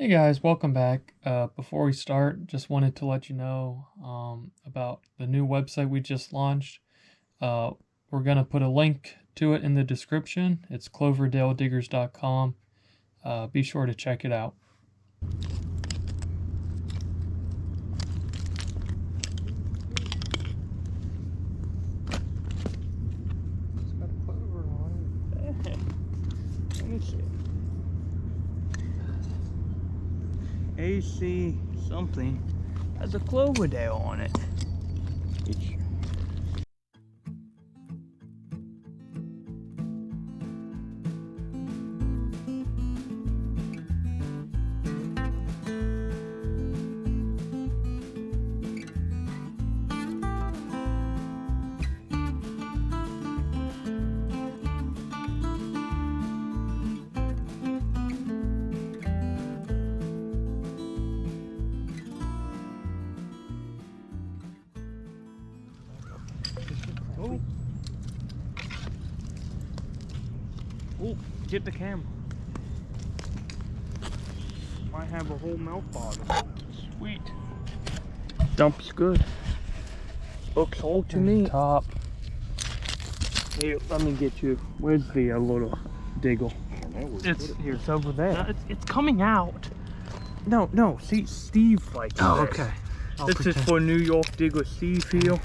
Hey guys, welcome back. Before we start, just wanted to let you know about the new website we just launched. We're going to put a link to it in the description. It's cloverdalediggers.com. Be sure to check it out. It's got a clover on it. Let me see. AC something has a Cloverdale on it. Oh. Oh, get the camera. Might have a whole milk bottle. Sweet. Dump's good. Looks whole to me. Top. Here, let me get you. Where's the little diggle? It's here. It's over there. It's coming out. No. See, Steve likes this. Okay. This is for New York digger Steve here.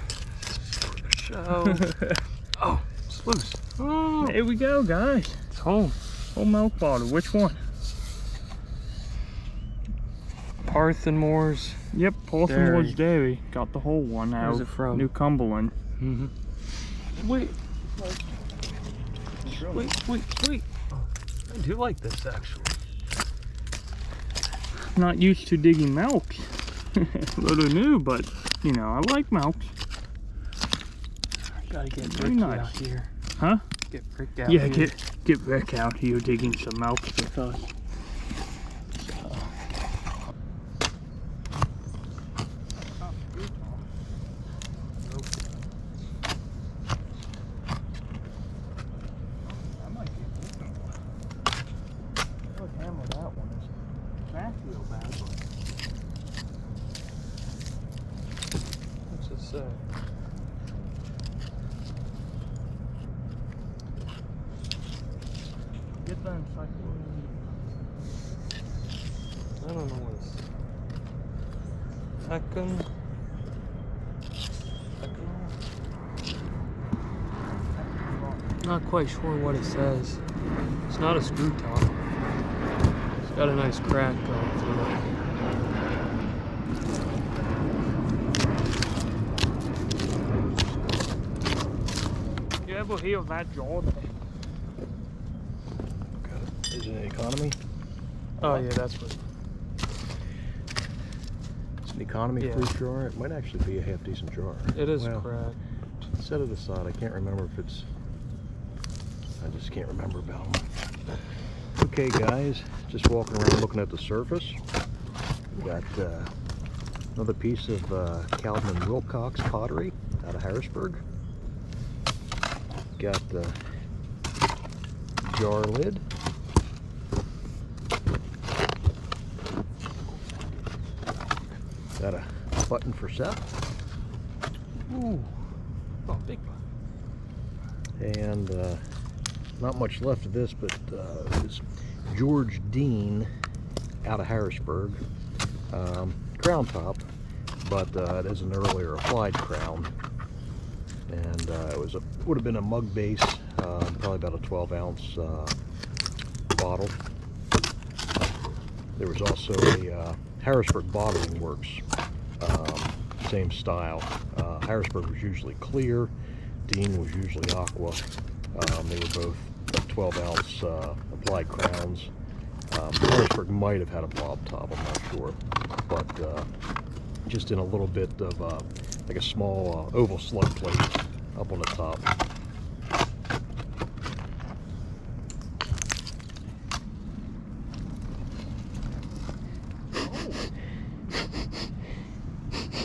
Oh, it's loose. Oh, here we go, guys. It's home. Whole milk bottle. Which one? Parthenore's. Yep, Parthenore's Dairy. Got the whole one out. Where's it from? New Cumberland. Mm-hmm. Wait. I do like this actually. Not used to digging milks. A little new, but you know, I like milks. Gotta get Very Ricky nice. out here. Huh? Get Rick out Yeah, here. get Rick out here digging some milks with us. What's it say? Get the encyclopedia. I don't know what it's. Not quite sure what it says. It's not a screw top. It's got a nice crack going through it. You ever hear of that Jordan? Is it an economy? Oh yeah, that's what. It's an economy Yeah. fruit jar. It might actually be a half decent jar. It is Well, cracked. Set it aside. I can't remember if it's. I just can't remember about them. Okay, guys, just walking around looking at the surface. We got another piece of Calvin and Wilcox pottery out of Harrisburg. Got the jar lid. Got a button for Seth. Ooh. Oh, big one. And not much left of this, but it's George Dean out of Harrisburg. Crown top, but it is an earlier applied crown. And it would have been a mug base, probably about a 12-ounce bottle. There was also a Harrisburg Bottling Works, same style. Harrisburg was usually clear, Dean was usually aqua. They were both 12-ounce applied crowns. Harrisburg might have had a bob top, I'm not sure, but just in a little bit of like a small oval slug plate up on the top.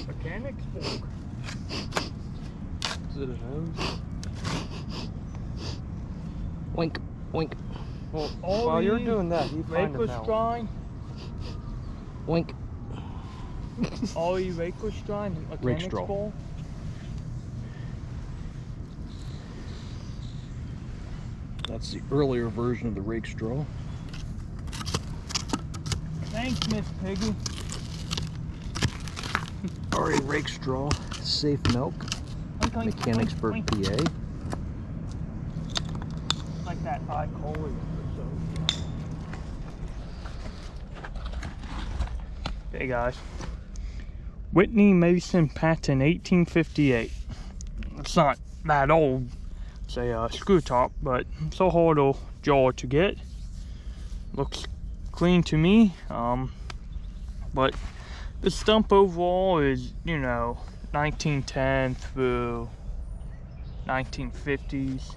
Mechanic's fork. Is it a nose? Wink, wink. Well, All while you're these doing that, you find Maple them out. straw. Oink. All you rake straw and Rake mechanics straw. bowl. That's the earlier version of the rake straw. Thanks, Miss Piggy. Already rake straw, safe milk, Mechanicsburg, PA. Like that high quality episode. Hey guys. Whitney Mason patent 1858. It's not that old. It's a screw top, but it's a hard jar to get. Looks clean to me. But the stump overall is, you know, 1910 through 1950s.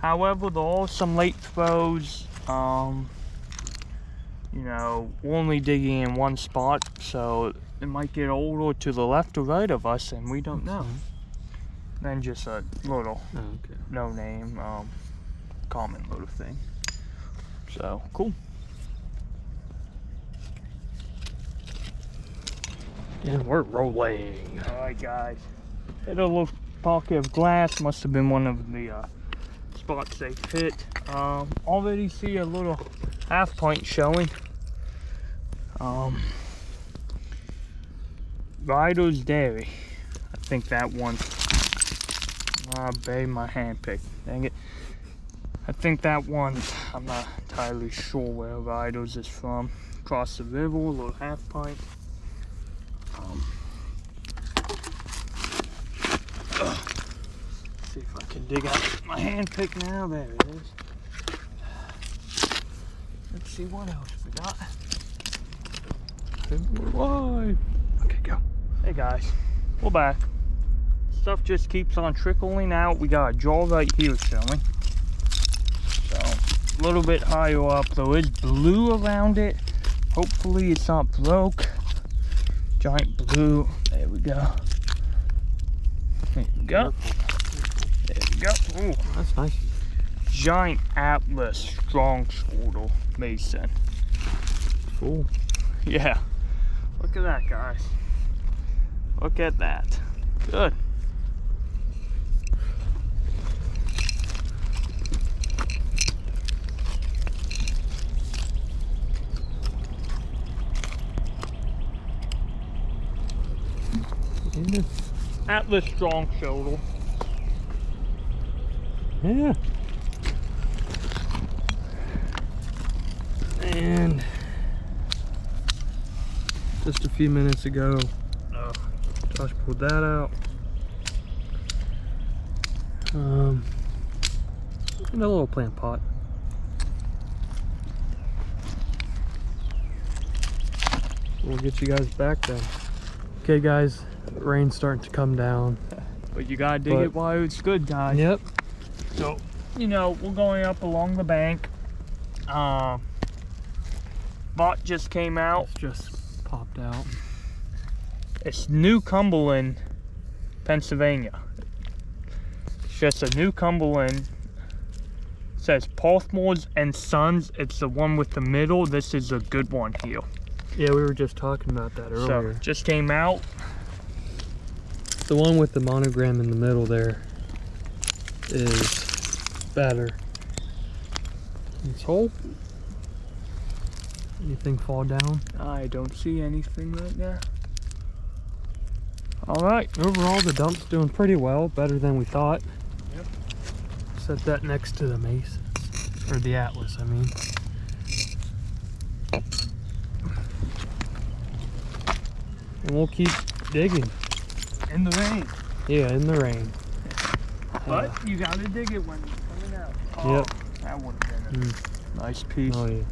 However, there are some late throws. You know, we're only digging in one spot, so it might get older to the left or right of us, and we don't know. Then just a little no name, common little thing. So cool. And we're rolling. All right, guys. Hit a little pocket of glass. Must have been one of the spots they hit. Already see a little half pint showing. Ryder's Dairy. I think that one. I buried my hand pick. Dang it. I think that one. I'm not entirely sure where Ryder's is from. Across the river, a little half pint. See if I can dig out my hand pick now. There it is. Let's see what else we got. Live. Okay, go. Hey guys, we're back. Stuff just keeps on trickling out. We got a jar right here showing. So, a little bit higher up. There is blue around it. Hopefully it's not broke. Giant blue. There we go. There we go. There we go. Ooh. That's nice. Giant Atlas strong squirtle mason. Cool. Yeah. Look at that, guys. Look at that. Good. Yeah. Atlas strong shoulder. Yeah. And just a few minutes ago, Josh pulled that out. And a little plant pot. We'll get you guys back then. Okay guys, rain's starting to come down. But you gotta dig it while it's good, guys. Yep. So, you know, we're going up along the bank. Bot just came out. It's just popped out. It's New Cumberland, Pennsylvania. It's just a New Cumberland. It says Porthmore's and Sons. It's the one with the middle. This is a good one here. Yeah, we were just talking about that earlier. So, just came out. The one with the monogram in the middle there is better. This hole. Anything fall down? I don't see anything right now. Alright. Overall, the dump's doing pretty well, better than we thought. Yep. Set that next to the Masons, or the Atlas, I mean. And we'll keep digging. In the rain. Yeah, in the rain. But you gotta dig it when it's coming out. Oh, Yep. that would have been a nice piece. Oh yeah.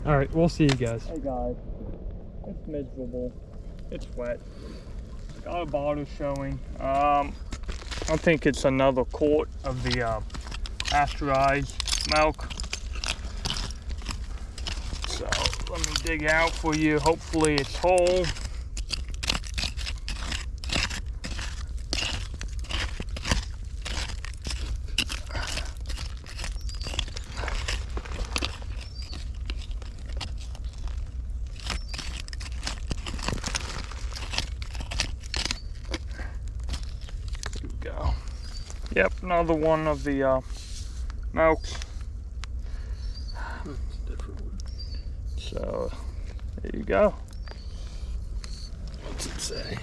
All right, we'll see you guys. Hey guys, it's miserable. It's wet. Got a bottle showing. I think it's another quart of the pasteurized milk. So let me dig out for you. Hopefully it's whole. Yep, another one of the milks. It's a different one. So, there you go. What's it say?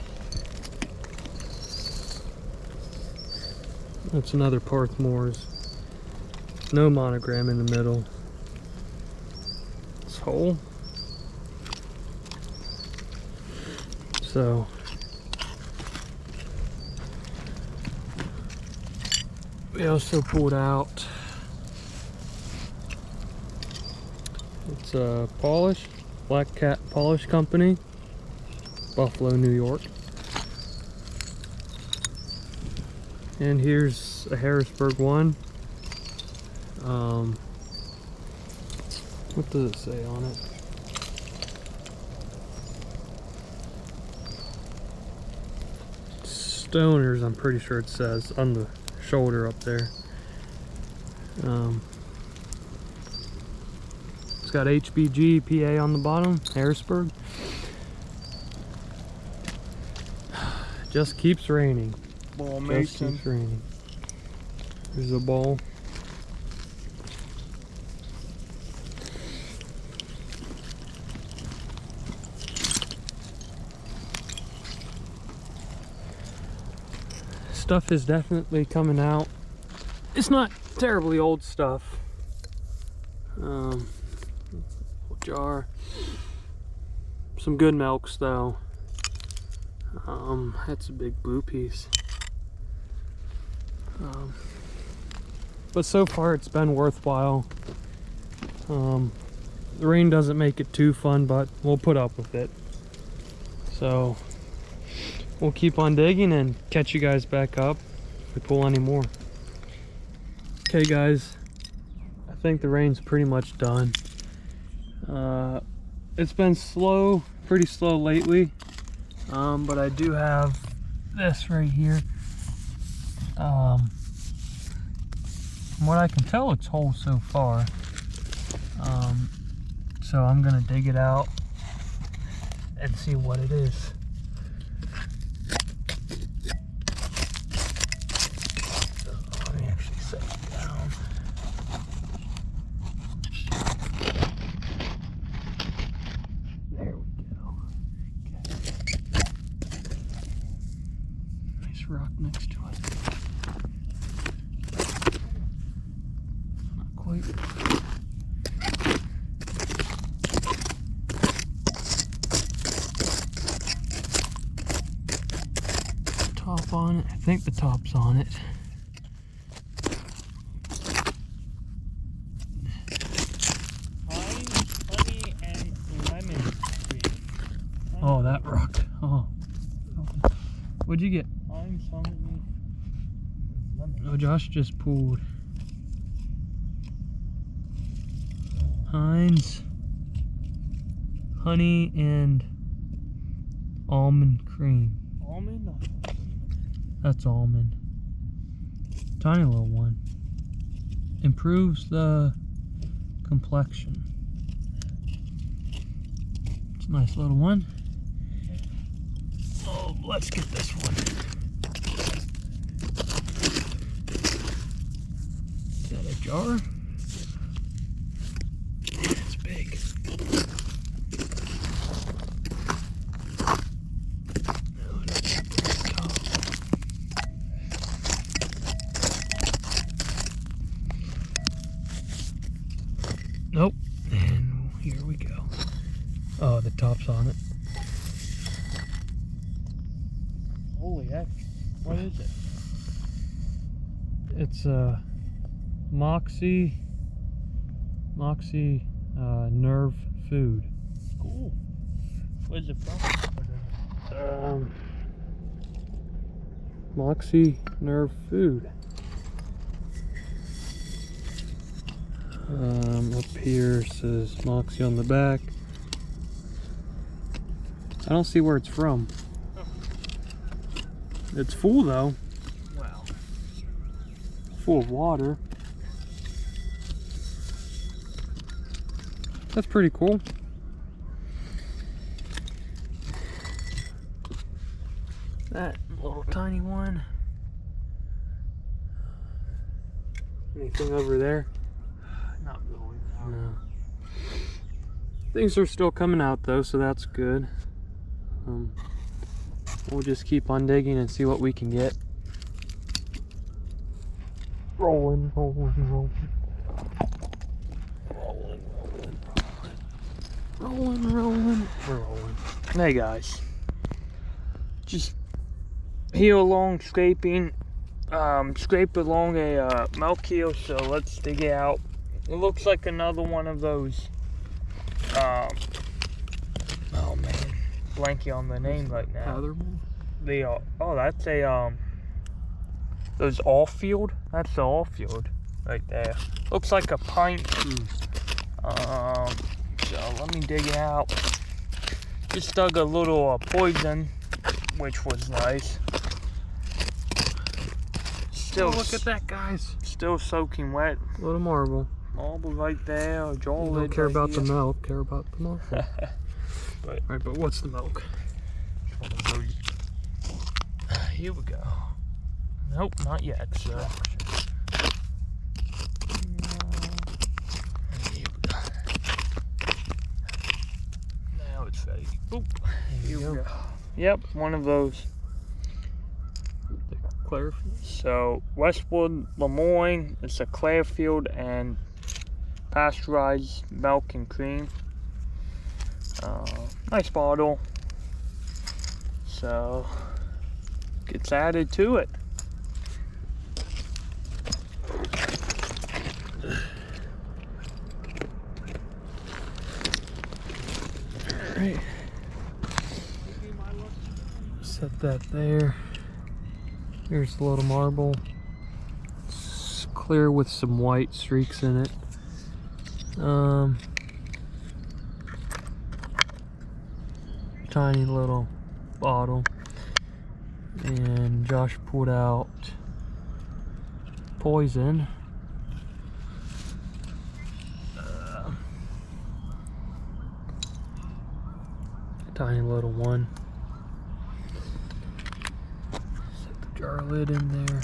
That's another Parthmore's. No monogram in the middle. It's whole. So we also pulled out, it's a polish, Black Cat Polish Company, Buffalo, New York. And here's a Harrisburg one. What does it say on it? Stoners, I'm pretty sure it says on the shoulder up there. It's got HBG PA on the bottom, Harrisburg. Just keeps raining. Ball Just mason. keeps raining. There's a ball. Stuff is definitely coming out. It's not terribly old stuff. Jar. Some good milks though. That's a big blue piece. But so far it's been worthwhile. The rain doesn't make it too fun, but we'll put up with it. So we'll keep on digging and catch you guys back up if we pull any more. Okay guys, I think the rain's pretty much done. It's been slow, pretty slow lately, but I do have this right here. From what I can tell, it's whole so far. So I'm gonna dig it out and see what it is. Let me actually set it down. There we go. Okay. Nice rock next to it. Not quite. Top on it. I think the top's on it. Honey and lemon cream. Oh, that rock. Oh. What'd you get? Honey, lemon. Oh, Josh just pulled Heinz honey and almond cream. Almond? That's almond. Tiny little one. Improves the complexion. It's a nice little one. Oh, let's get this one. Is that a jar? It's big. Nope. And here we go. Oh, the top's on it. Holy heck. What is it? It's a Moxie Nerve Food. Cool. Where's it from? Moxie Nerve Food. Up here says Moxie on the back. I don't see where it's from. It's full though. Wow. Full of water. That's pretty cool. That little tiny one. Anything over there? Not really. No. Things are still coming out though, so that's good. We'll just keep on digging and see what we can get. Rolling. Hey guys, just heel along scraping, scrape along a milk heel, so let's dig it out. It looks like another one of those, oh man, blanking on the name right now. The, oh, that's a, those off-field, that's the off-field right there. Looks like a pint. So let me dig it out. Just dug a little poison, which was nice. Still, look at that, guys. Still soaking wet. A little marble. Marble right there. A jaw Don't lid care right about here. the milk. Care about the marble. But, Alright, but what's the milk? Here we go. Nope, not yet, sir. Here we go. Now it's ready. Oop. Here we go. Yep, one of those. Clearfield. So Westwood Lemoyne, it's a Clearfield and pasteurized milk and cream. Nice bottle. So gets added to it. Alright. Set that there. Here's the little marble. It's clear with some white streaks in it. Tiny little bottle. And Josh pulled out poison. Tiny little one. Set the jar lid in there.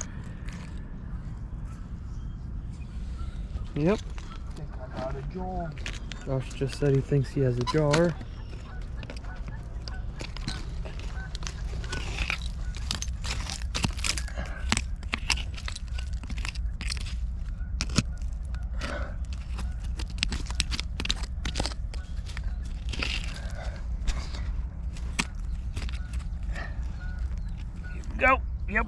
Yep. I think I got a jar. Josh just said he thinks he has a jar. Go. Yep.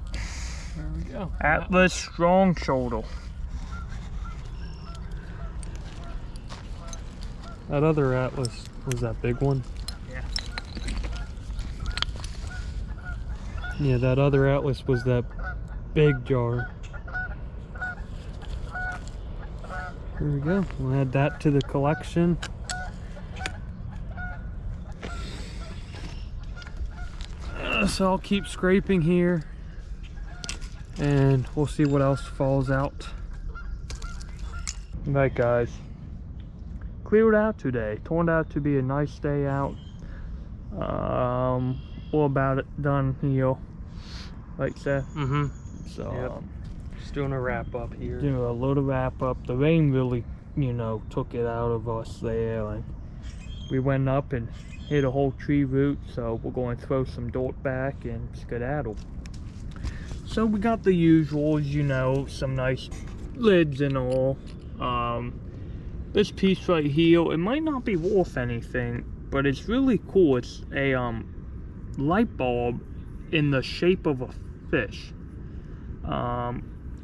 There we go. Atlas Strong Shoulder. That other Atlas was that big one. Yeah. Yeah, that other Atlas was that big jar. Here we go. We'll add that to the collection. So I'll keep scraping here and we'll see what else falls out. Right, guys. Cleared out today. Turned out to be a nice day out. All about it done here. Like that. Mm-hmm. So Yep. Just doing a wrap up here. do a little wrap up. The rain really, you know, took it out of us there. Like, we went up and hit a whole tree root, so we're going to throw some dirt back and skedaddle. So we got the usuals, you know, some nice lids and all. This piece right here, it might not be worth anything, but it's really cool. It's a light bulb in the shape of a fish.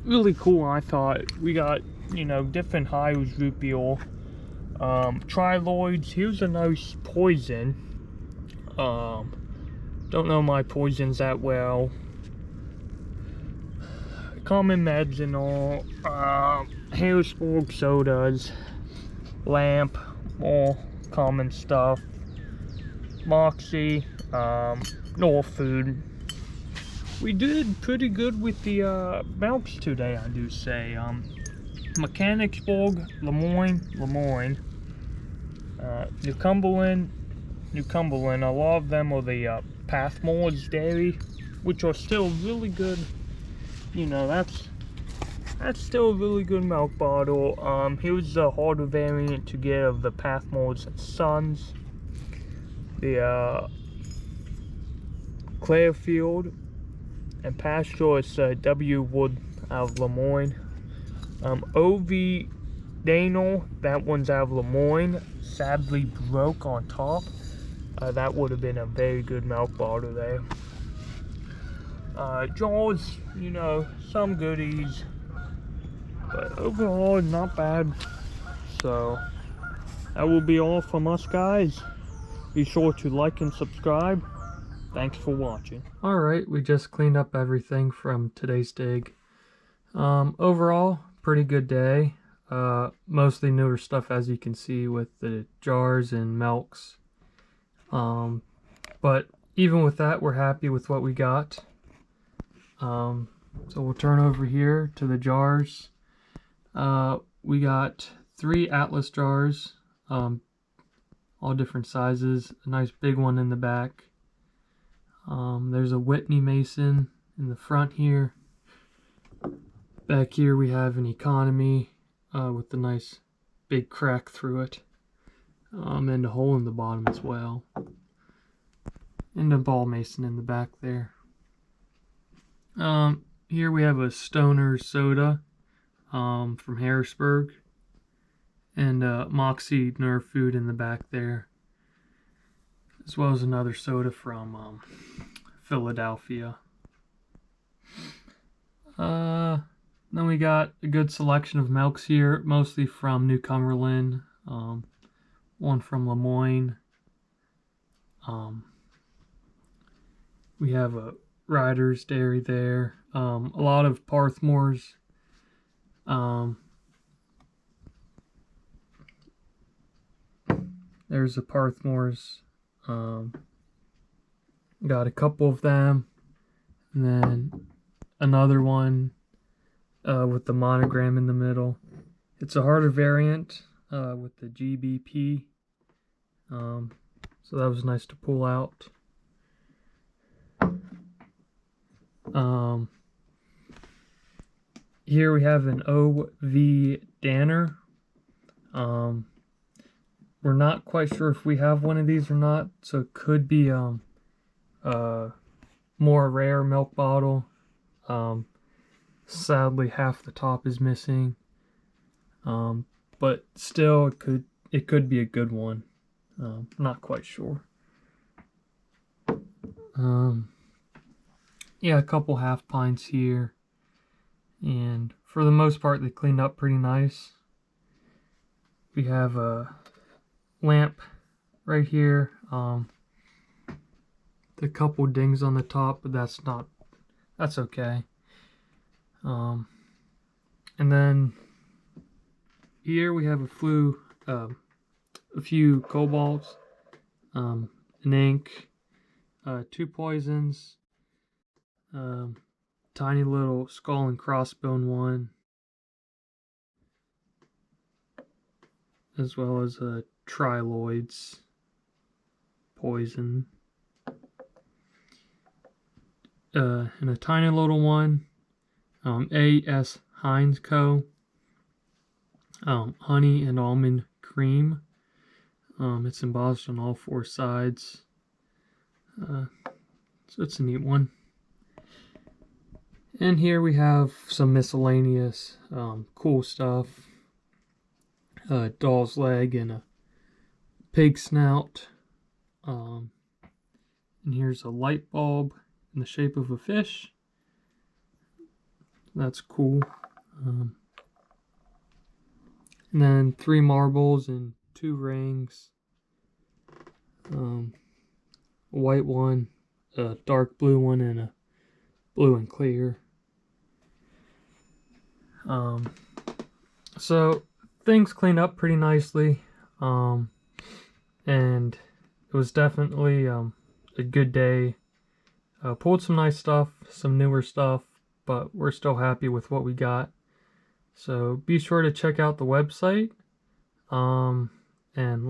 Really cool, I thought. We got, you know, different highs root beer. Triloids. Here's a nice poison. Don't know my poisons that well. Common meds and all. Harrisburg sodas. Lamp. More common stuff. Moxie. North Food. We did pretty good with the milks today, I do say. Mechanicsburg, Lemoyne, New Cumberland. A lot of them are the Pathmore's Dairy, which are still really good. You know, that's That's still a really good milk bottle. Here's the harder variant to get of the Pathmore's Sons. The Clearfield and Pasture is W. Wood out of Lemoyne. O.V. Daniel, that one's out of Lemoyne, sadly broke on top. That would have been a very good milk bottle there. Jaws, you know, some goodies, but overall not bad. So that will be all from us, guys. Be sure to like and subscribe. Thanks for watching. Alright, we just cleaned up everything from today's dig. Overall, pretty good day. Mostly newer stuff, as you can see, with the jars and milks. But even with that, we're happy with what we got. So we'll turn over here to the jars. We got 3 Atlas jars, all different sizes. A nice big one in the back. There's a Whitney Mason in the front here. Back here we have an Economy with a nice big crack through it, and a hole in the bottom as well, and a Ball Mason in the back there. Here we have a Stoner Soda from Harrisburg, and Moxie Nerf Food in the back there, as well as another soda from Philadelphia. Then we got a good selection of milks here, mostly from New Cumberland, one from Lemoyne. We have a Riders Dairy there, a lot of Parthmores. There's a Parthmores. Got a couple of them, and then another one with the monogram in the middle. It's a harder variant with the GBP, so that was nice to pull out. Here we have an O.V. Danner. We're not quite sure if we have one of these or not, so it could be more rare milk bottle. Sadly, half the top is missing, but still, it could be a good one. Not quite sure. Yeah, a couple half pints here, and for the most part, they cleaned up pretty nice. We have a lamp right here. The couple dings on the top, but that's okay. And then here we have a few Cobalts, an ink, 2 poisons, tiny little skull and crossbone one, as well as a Triloids poison, and a tiny little one, A.S. Heinz Co. Honey and almond cream. It's embossed on all 4 sides, so it's a neat one. And here we have some miscellaneous cool stuff. A doll's leg and a pig snout. And here's a light bulb in the shape of a fish. That's cool. And then 3 marbles and 2 rings. A white one, a dark blue one, and a blue and clear. So things cleaned up pretty nicely, and it was definitely a good day. Pulled some nice stuff, some newer stuff, but we're still happy with what we got. So be sure to check out the website, and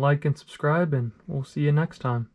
like and subscribe, and we'll see you next time.